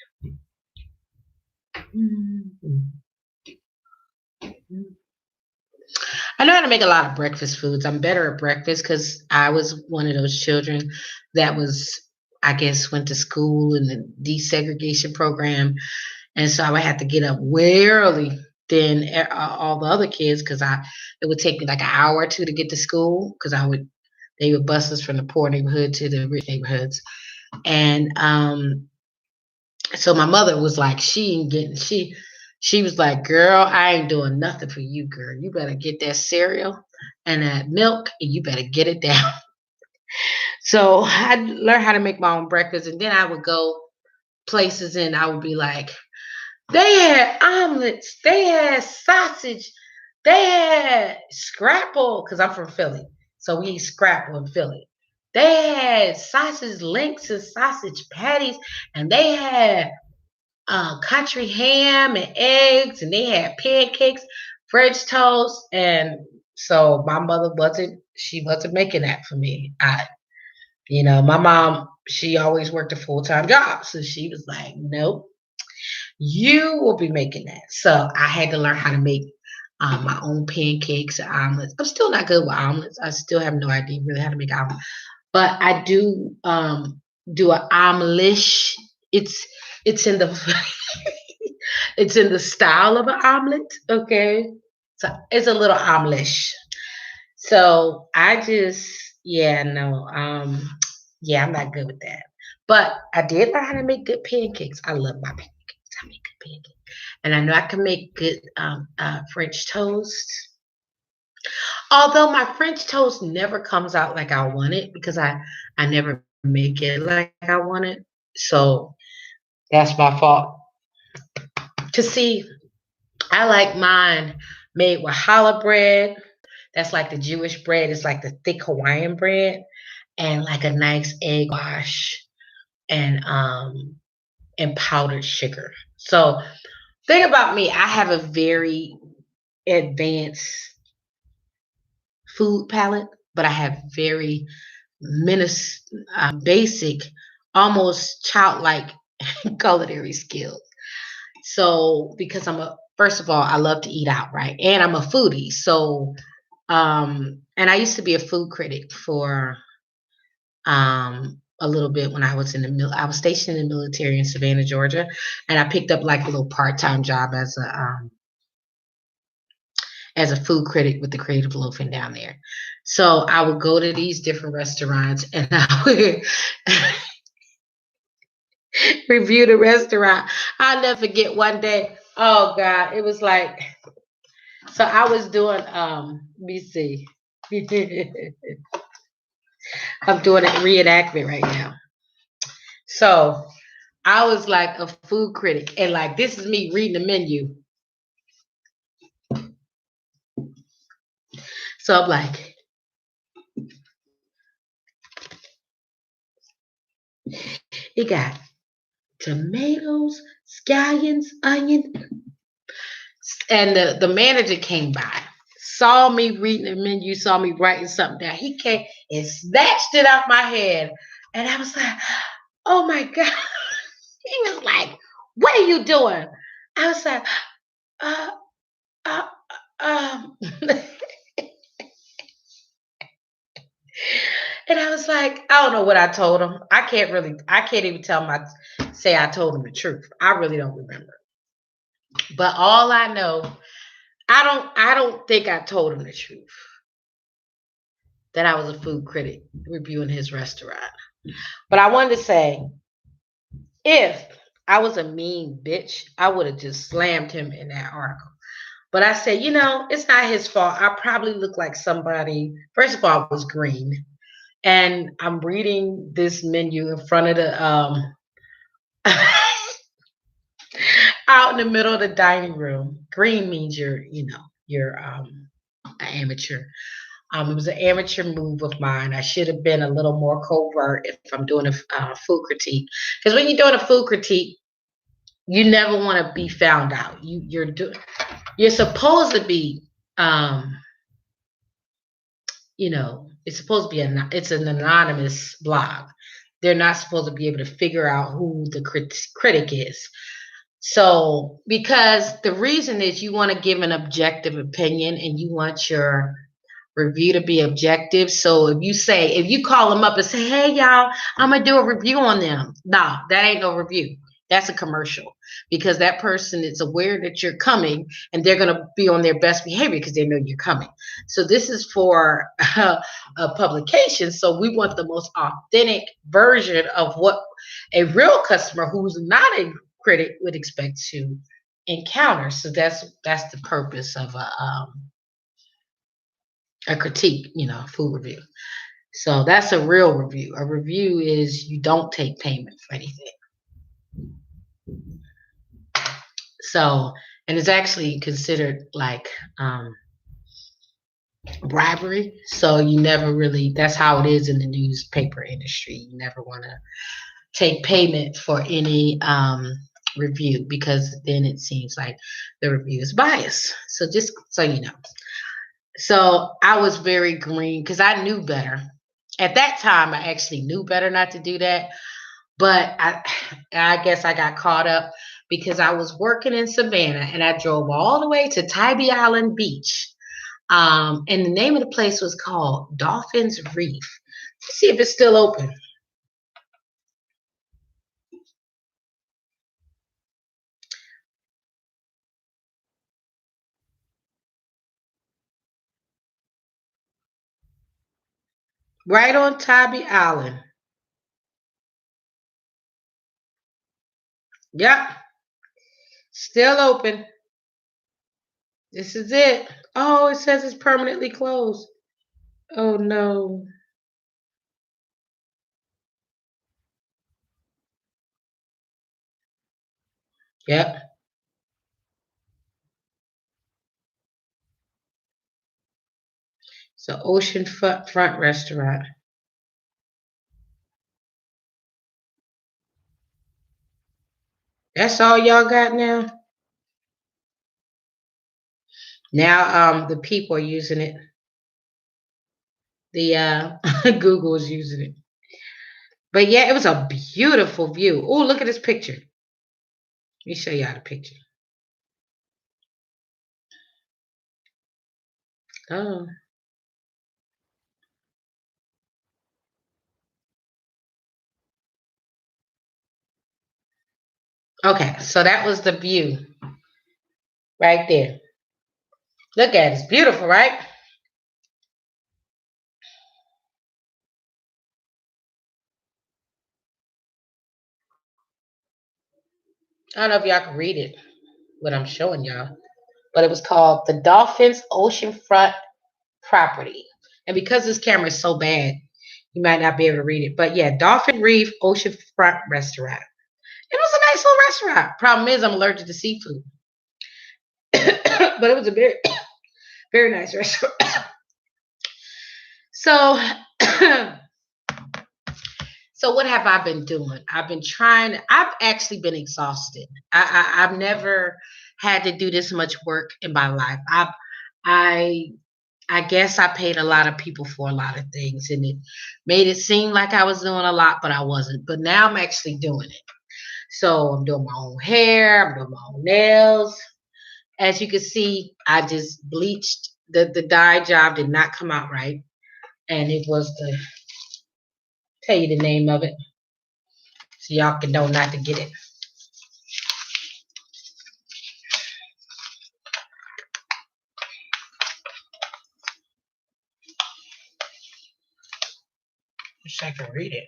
Mhm. I know how to make a lot of breakfast foods. I'm better at breakfast because I was one of those children that was I guess, went to school in the desegregation program, and so I would have to get up way early than all the other kids because I it would take me like an hour or two to get to school because I would they would bus us from the poor neighborhood to the rich neighborhoods, and so my mother was like, she was like, girl, I ain't doing nothing for you, girl. You better get that cereal and that milk, and you better get it down. So I learned how to make my own breakfast, and then I would go places and I would be like, they had omelets, they had sausage, they had scrapple, because I'm from Philly. So we eat scrapple in Philly. They had sausage links and sausage patties, and they had country ham and eggs, and they had pancakes, French toast, and so my mother wasn't making that for me. My mom, she always worked a full time job, so she was like, nope, you will be making that. So I had to learn how to make my own pancakes and omelets. I'm still not good with omelets. I still have no idea really how to make omelets, but I do an omelette. It's it's in the it's in the style of an omelet, okay? So it's a little omelet. So I just, yeah, no, yeah, I'm not good with that. But I did learn how to make good pancakes. I love my pancakes. I make good pancakes. And I know I can make good French toast. Although my French toast never comes out like I want it because I never make it like I want it. So that's my fault. To see, I like mine made with challah bread. That's like the Jewish bread. It's like the thick Hawaiian bread, and like a nice egg wash and powdered sugar. So thing about me, I have a very advanced food palate, but I have very basic, almost childlike culinary skills. So because first of all, I love to eat out, right? And I'm a foodie. So, and I used to be a food critic for a little bit when I was I was stationed in the military in Savannah, Georgia, and I picked up like a little part-time job as a food critic with the Creative Loafing down there. So I would go to these different restaurants and I would review the restaurant. I'll never forget one day. Oh God, it was like, so I was doing let me see. I'm doing a reenactment right now. So I was like a food critic, and like this is me reading the menu. So I'm like, it got tomatoes, scallions, onion, and the manager came by, saw me reading the menu, saw me writing something down. He came and snatched it off my head, and I was like, "Oh my God!" He was like, "What are you doing?" I was like, "Uh, uh, um," and I was like, I don't know what I told him. I can't even say I told him the truth. I really don't remember. But all I know, I don't think I told him the truth that I was a food critic reviewing his restaurant. But I wanted to say, if I was a mean bitch, I would have just slammed him in that article. But I said, it's not his fault. I probably look like somebody. First of all, I was green, and I'm reading this menu in front of the out in the middle of the dining room. Green means you're an amateur. It was an amateur move of mine. I should have been a little more covert if I'm doing a food critique. Because when you're doing a food critique, you never want to be found out. You're supposed to be, it's supposed to be it's an anonymous blog. They're not supposed to be able to figure out who the critic is. So, because the reason is you want to give an objective opinion and you want your review to be objective. So if you call them up and say, hey y'all, I'm gonna do a review on them. No, that ain't no review. That's a commercial, because that person is aware that you're coming and they're going to be on their best behavior because they know you're coming. So this is for a publication. So we want the most authentic version of what a real customer who's not a critic would expect to encounter. So that's the purpose of a critique, food review. So that's a real review. A review is you don't take payment for anything. So, and it's actually considered like bribery. So you never really, that's how it is in the newspaper industry. You never want to take payment for any review, because then it seems like the review is biased. So just so you know. So I was very green because I knew better. At that time, I actually knew better not to do that. But I guess I got caught up because I was working in Savannah and I drove all the way to Tybee Island Beach. And the name of the place was called Dolphins Reef. Let's see if it's still open. Right on Tybee Island. Yep, still open. This is it. Oh, it says it's permanently closed. Oh no. Yep. So Ocean Front Restaurant. That's all y'all got now? Now the people are using it. The Google is using it. But yeah, it was a beautiful view. Oh, look at this picture. Let me show y'all the picture. Oh. Okay, so that was the view right there. Look at it. It's beautiful, right? I don't know if y'all can read it, what I'm showing y'all. But it was called the Dolphins Oceanfront Property. And because this camera is so bad, you might not be able to read it. But yeah, Dolphin Reef Oceanfront Restaurant. It was a nice little restaurant. Problem is, I'm allergic to seafood. But it was a very, very nice restaurant. So, so what have I been doing? I've been trying. I've actually been exhausted. I've never had to do this much work in my life. I I guess I paid a lot of people for a lot of things, and it made it seem like I was doing a lot, but I wasn't. But now I'm actually doing it. So I'm doing my own hair. I'm doing my own nails. As you can see, I just bleached. The dye job did not come out right, and it was the tell you the name of it so y'all can know not to get it. Wish I could read it.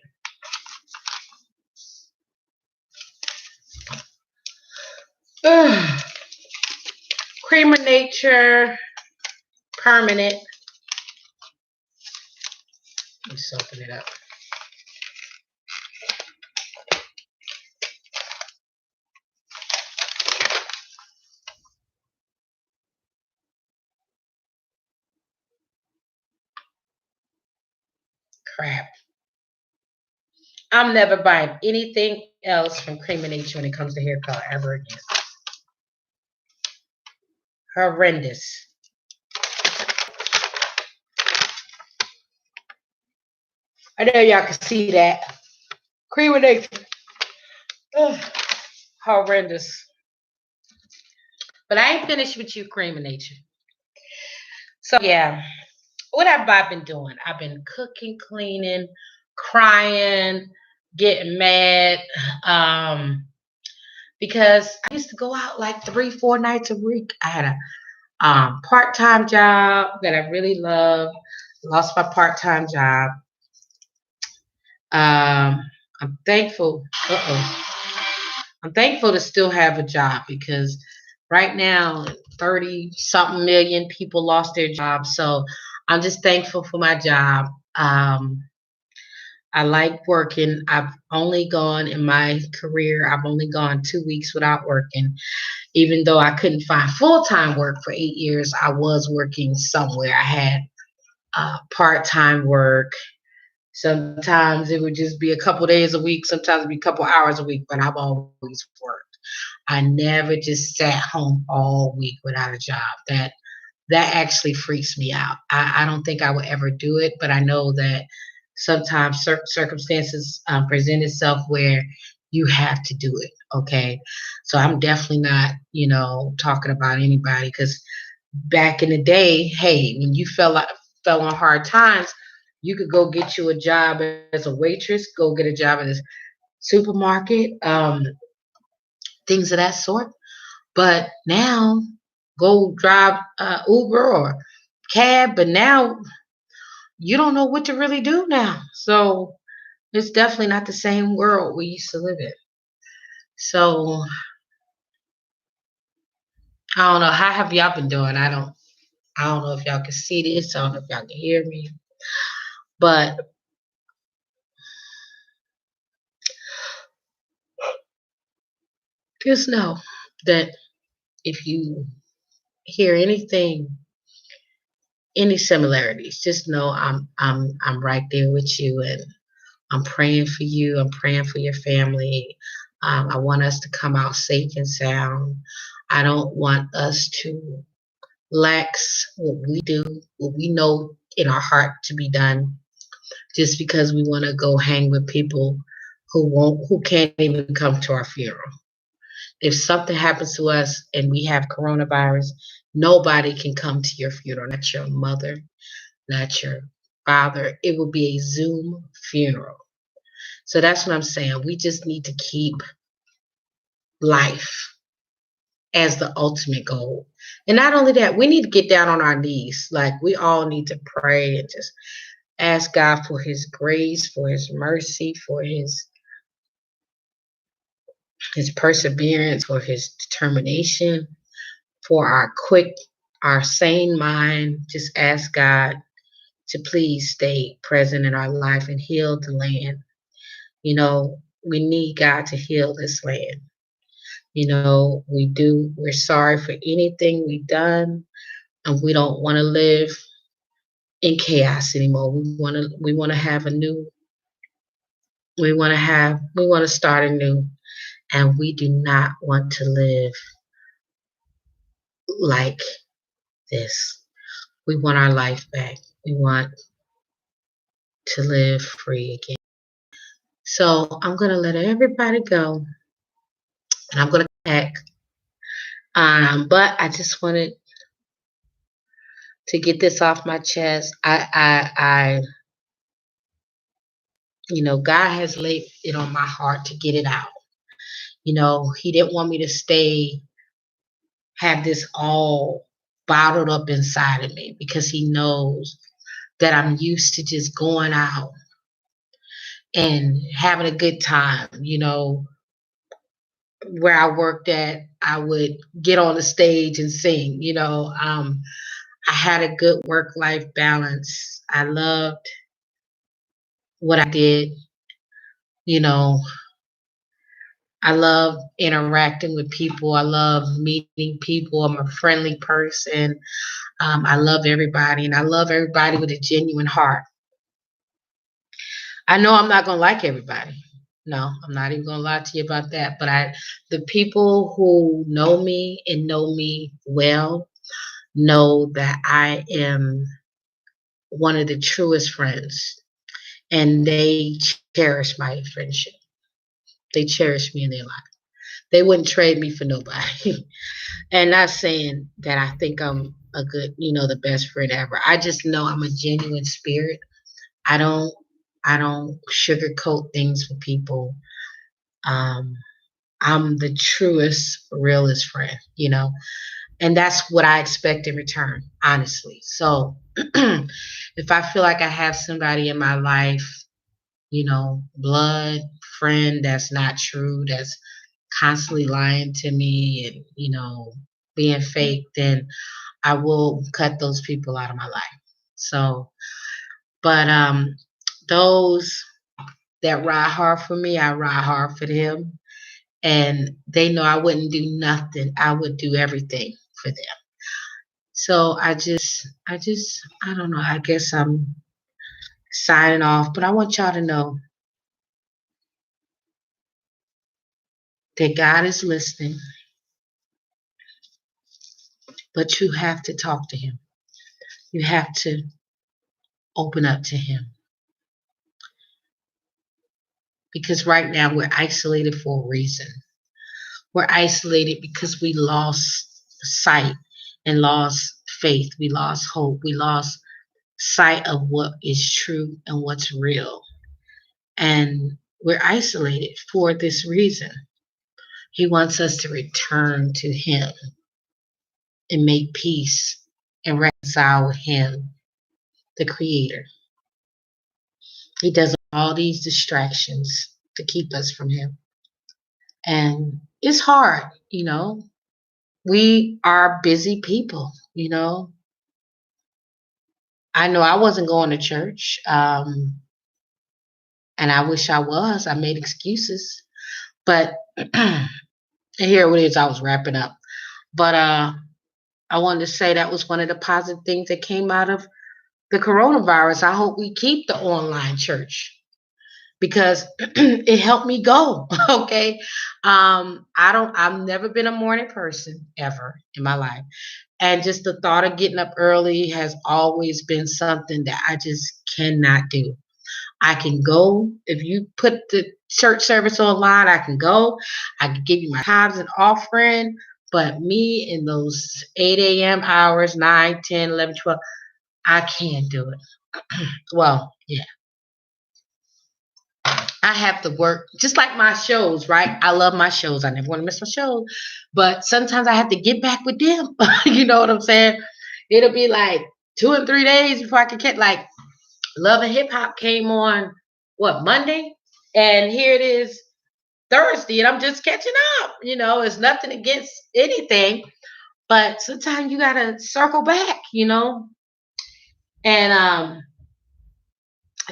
Ugh. Cream of Nature, permanent. Let's open it up. Crap. I'm never buying anything else from Cream of Nature when it comes to hair color ever again. Horrendous. I know y'all can see that. Cream of Nature. Ugh, horrendous. But I ain't finished with you, Cream of Nature. So yeah. What have I been doing? I've been cooking, cleaning, crying, getting mad. Um, because I used to go out like 3, 4 nights a week. I had a part-time job that I really loved. Lost my part-time job. Um, I'm thankful. I'm thankful to still have a job because right now, 30 something million people lost their jobs. So I'm just thankful for my job. Um, I like working. I've only gone in my career, I've only gone 2 weeks without working. Even though I couldn't find full time work for 8 years, I was working somewhere. I had part time work. Sometimes it would just be a couple days a week, sometimes it'd be a couple hours a week, but I've always worked. I never just sat home all week without a job. That actually freaks me out. I don't think I would ever do it, but I know that sometimes circumstances present itself where you have to do it. Okay, so I'm definitely not, talking about anybody because back in the day, hey, when you fell on hard times, you could go get you a job as a waitress, go get a job in a supermarket, things of that sort. But now, go drive Uber or cab. But now you don't know what to really do now. So it's definitely not the same world we used to live in. So I don't know. How have y'all been doing? I don't know if y'all can see this. I don't know if y'all can hear me. But just know that if you hear anything, any similarities, just know I'm right there with you, and I'm praying for you. I'm praying for your family. I want us to come out safe and sound. I don't want us to lax what we do, what we know in our heart to be done, just because we want to go hang with people who can't even come to our funeral. If something happens to us and we have coronavirus, nobody can come to your funeral. Not your mother, not your father. It will be a Zoom funeral. So that's what I'm saying. We just need to keep life as the ultimate goal. And not only that, we need to get down on our knees. Like, we all need to pray and just ask God for his grace, for his mercy, for his perseverance, for his determination, for our sane mind. Just ask God to please stay present in our life and heal the land. We need God to heal this land. We do. We're sorry for anything we've done, and we don't want to live in chaos anymore. We want to have a new. We want to start anew, and we do not want to live like this. We want our life back. We want to live free again. So I'm gonna let everybody go, and I'm gonna back. But I just wanted to get this off my chest. God has laid it on my heart to get it out. He didn't want me to have this all bottled up inside of me because he knows that I'm used to just going out and having a good time. Where I worked at, I would get on the stage and sing. I had a good work-life balance. I loved what I did. You know, I love interacting with people. I love meeting people. I'm a friendly person. I love everybody, and I love everybody with a genuine heart. I know I'm not gonna like everybody. No, I'm not even gonna lie to you about that. But the people who know me and know me well, know that I am one of the truest friends, and they cherish my friendship. They cherish me in their life. They wouldn't trade me for nobody. And not saying that I think I'm a good, the best friend ever. I just know I'm a genuine spirit. I don't I don't sugarcoat things with people. Um, I'm the truest, realest friend, and that's what I expect in return, honestly. So if I feel like I have somebody in my life, blood friend that's not true, that's constantly lying to me and, being fake, then I will cut those people out of my life. So, but those that ride hard for me, I ride hard for them. And they know I wouldn't do nothing. I would do everything for them. So I don't know. I guess I'm signing off, but I want y'all to know that God is listening, but you have to talk to Him. You have to open up to Him because right now we're isolated for a reason. We're isolated because we lost sight and lost faith. We lost hope. We lost sight of what is true and what's real. And we're isolated for this reason. He wants us to return to Him and make peace and reconcile with Him, the Creator. He does all these distractions to keep us from Him. And it's hard. We are busy people. I know I wasn't going to church, and I wish I was. I made excuses. But and here it is, I was wrapping up. But I wanted to say that was one of the positive things that came out of the coronavirus. I hope we keep the online church because it helped me go. Okay. I've never been a morning person ever in my life. And just the thought of getting up early has always been something that I just cannot do. I can go if you put the church service online. I can go. I can give you my tithes and offering. But me in those 8 a.m. hours, 9, 10, 11, 12, I can't do it. Well, yeah, I have to work just like my shows, right? I love my shows. I never want to miss my show. But sometimes I have to get back with them. You know what I'm saying? It'll be like 2 and 3 days before I can get like Love and Hip Hop came on what Monday, and here it is Thursday, and I'm just catching up. It's nothing against anything, but sometimes you gotta circle back. And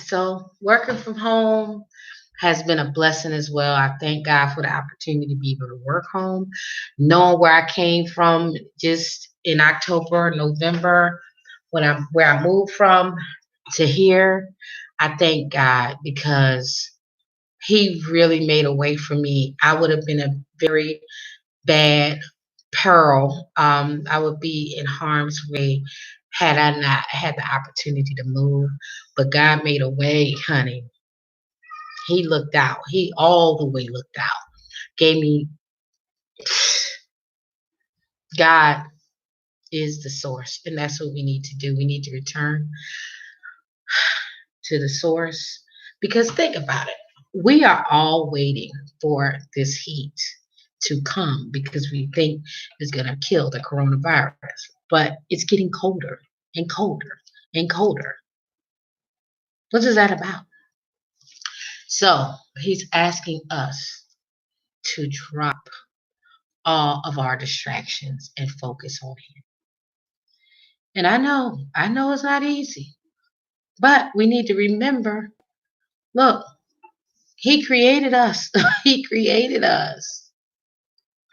so working from home has been a blessing as well. I thank God for the opportunity to be able to work home, knowing where I came from just in October, November, where I moved from to here. I thank God because He really made a way for me. I would have been a very bad peril. I would be in harm's way had I not had the opportunity to move. But God made a way, honey. He looked out. He all the way looked out. Gave me God is the source, and that's what we need to do. We need to return to the source because think about it. We are all waiting for this heat to come because we think it's going to kill the coronavirus, but it's getting colder and colder and colder. What is that about? So He's asking us to drop all of our distractions and focus on Him. And I know it's not easy, but we need to remember, look, He created us. He created us.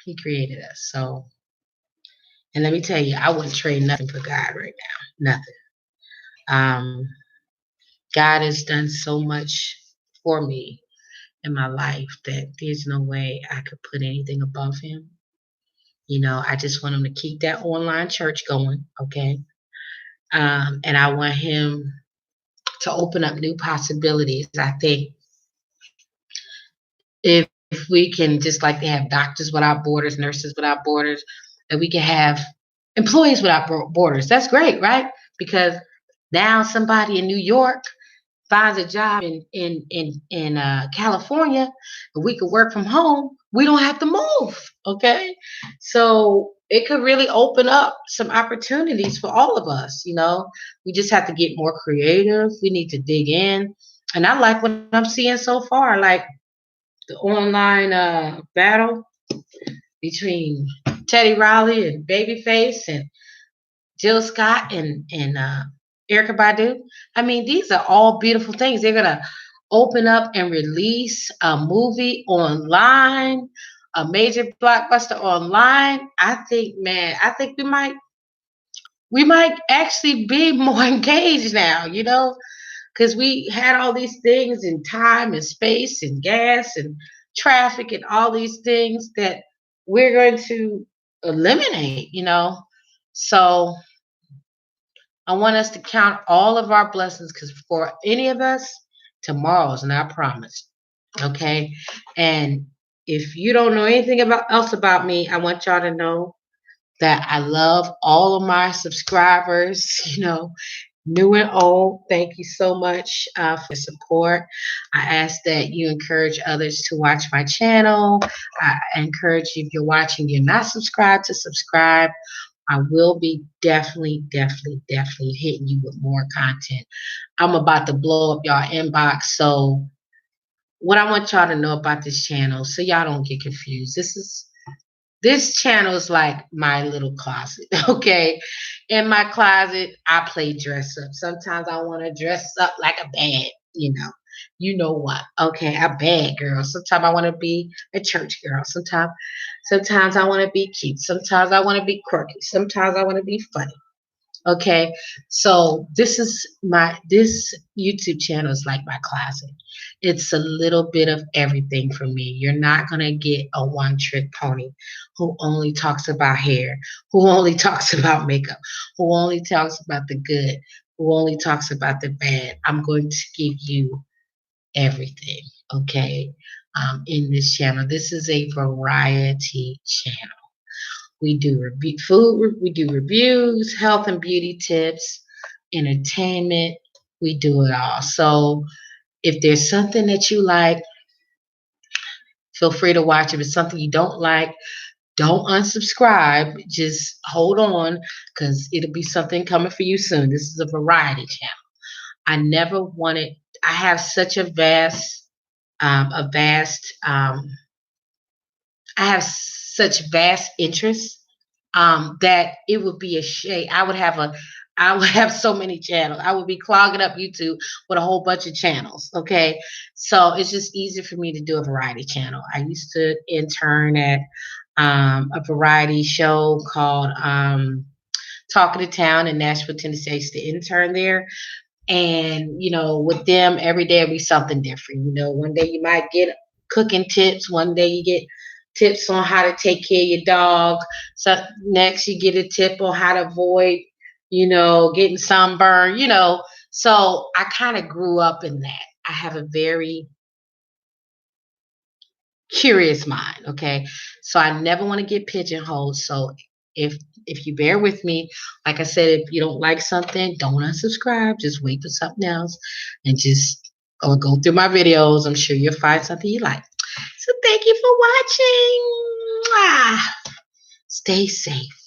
He created us. So, and let me tell you, I wouldn't trade nothing for God right now. Nothing. Um, God has done so much for me in my life that there's no way I could put anything above Him. I just want Him to keep that online church going, okay? And I want Him to open up new possibilities. I think if we can, just like they have doctors without borders, nurses without borders, that we can have Employees Without Borders. That's great, right? Because now somebody in New York finds a job in California, and we could work from home. We don't have to move. Okay, so it could really open up some opportunities for all of us. We just have to get more creative. We need to dig in, and I like what I'm seeing so far. Like the online battle between Teddy Riley and Babyface and Jill Scott and Erica Badu. I mean, these are all beautiful things. They're gonna open up and release a movie online, a major blockbuster online. I think, man, I think we might actually be more engaged now, because we had all these things in time and space and gas and traffic and all these things that we're going to eliminate. So I want us to count all of our blessings because for any of us, tomorrow is not promised. Okay. And if you don't know anything else about me, I want y'all to know that I love all of my subscribers, new and old. Thank you so much for support. I ask that you encourage others to watch my channel. I encourage you, if you're watching, you're not subscribed, to subscribe. I will be definitely, definitely, definitely hitting you with more content. I'm about to blow up y'all inbox. So what I want y'all to know about this channel, so y'all don't get confused. This channel is like my little closet, okay? In my closet, I play dress up. Sometimes I want to dress up like a bad, you know what? Okay, a bad girl. Sometimes I want to be a church girl. Sometimes I want to be cute. Sometimes I want to be quirky. Sometimes I want to be funny. Okay, so this YouTube channel is like my closet. It's a little bit of everything for me. You're not gonna get a one-trick pony who only talks about hair, who only talks about makeup, who only talks about the good, who only talks about the bad. I'm going to give you everything. Okay, in this channel. This is a variety channel. We do food, we do reviews, health and beauty tips, entertainment. We do it all. So if there's something that you like, feel free to watch. If it's something you don't like, don't unsubscribe. Just hold on because it'll be something coming for you soon. This is a variety channel. I never wanted, I have such a vast, I have such vast interests that it would be a shame. I would have so many channels. I would be clogging up YouTube with a whole bunch of channels. Okay, so it's just easy for me to do a variety channel. I used to intern at a variety show called Talk of the Town in Nashville, Tennessee. I used to intern there. And, with them, every day will be something different. One day you might get cooking tips. One day you get tips on how to take care of your dog. So next you get a tip on how to avoid, getting sunburn, So I kind of grew up in that. I have a very curious mind. Okay. So I never want to get pigeonholed. So if you bear with me, like I said, if you don't like something, don't unsubscribe. Just wait for something else and just or go through my videos. I'm sure you'll find something you like. So thank you for watching. Stay safe.